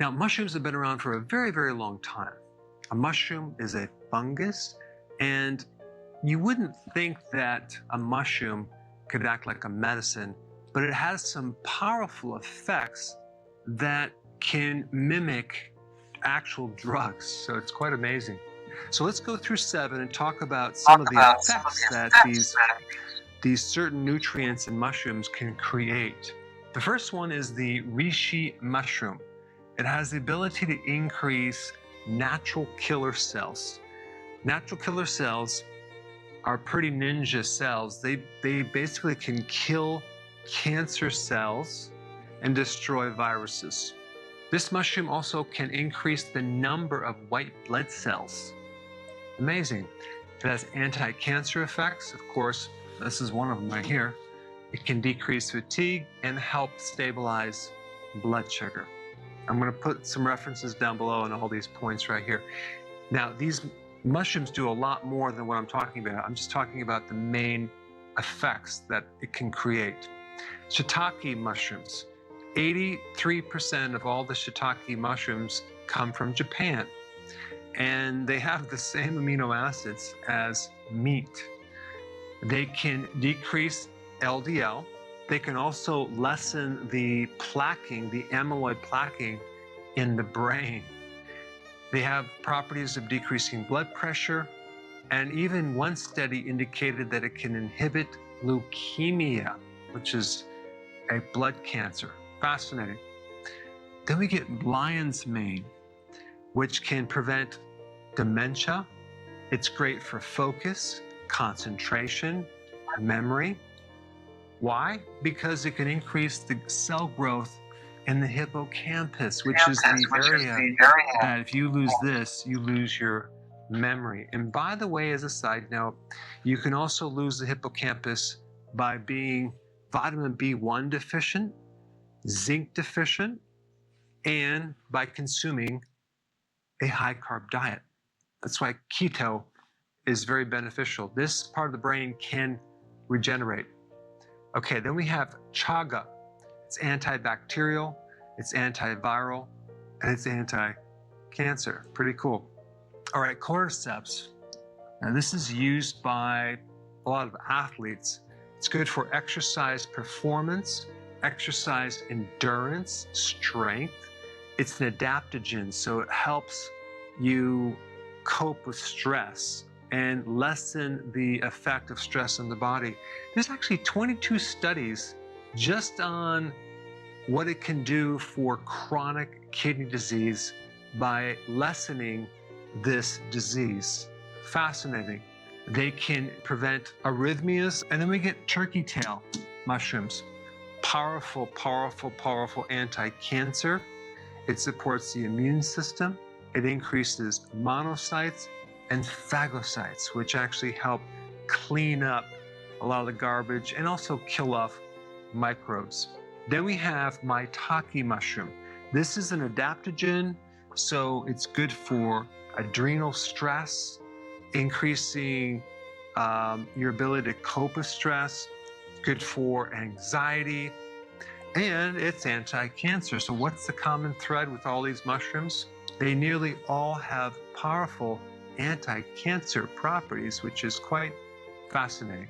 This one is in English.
Now, mushrooms have been around for a very, very long time. A mushroom is a fungus, and you wouldn't think that a mushroom could act like a medicine, but it has some powerful effects that can mimic actual drugs. So it's quite amazing. So let's go through 7 and talk about some of the effects that these certain nutrients in mushrooms can create. The first one is the reishi mushroom. It has the ability to increase natural killer cells. Natural killer cells are pretty ninja cells. They basically can kill cancer cells and destroy viruses. This mushroom also can increase the number of white blood cells. Amazing. It has anti-cancer effects. Of course, this is one of them right here. It can decrease fatigue and help stabilize blood sugar. I'm going to put some references down below on all these points right here. Now, these mushrooms do a lot more than what I'm talking about. I'm just talking about the main effects that it can create. Shiitake mushrooms. 83% of all the shiitake mushrooms come from Japan, and they have the same amino acids as meat. They can decrease LDL. They can also lessen the plaquing, the amyloid plaquing in the brain. They have properties of decreasing blood pressure, and even one study indicated that it can inhibit leukemia, which is a blood cancer. Fascinating. Then we get lion's mane, which can prevent dementia. It's great for focus, concentration, memory. Why? Because it can increase the cell growth in the hippocampus, which is the area that if you lose this, you lose your memory. And by the way, as a side note, you can also lose the hippocampus by being vitamin B1 deficient, zinc deficient, and by consuming a high carb diet. That's why keto is very beneficial. This part of the brain can regenerate. Okay, then we have chaga. It's antibacterial, it's antiviral, and it's anti-cancer. Pretty cool. All right, cordyceps. Now this is used by a lot of athletes. It's good for exercise performance, exercise endurance, strength. It's an adaptogen, so it helps you cope with stress and lessen the effect of stress on the body. There's actually 22 studies just on what it can do for chronic kidney disease by lessening this disease. Fascinating. They can prevent arrhythmias. And then we get turkey tail mushrooms. Powerful, powerful, powerful anti-cancer. It supports the immune system. It increases monocytes and phagocytes, which actually help clean up a lot of the garbage and also kill off microbes. Then we have maitake mushroom. This is an adaptogen, so it's good for adrenal stress, increasing your ability to cope with stress, good for anxiety, and it's anti-cancer. So what's the common thread with all these mushrooms? They nearly all have powerful anti-cancer properties, which is quite fascinating.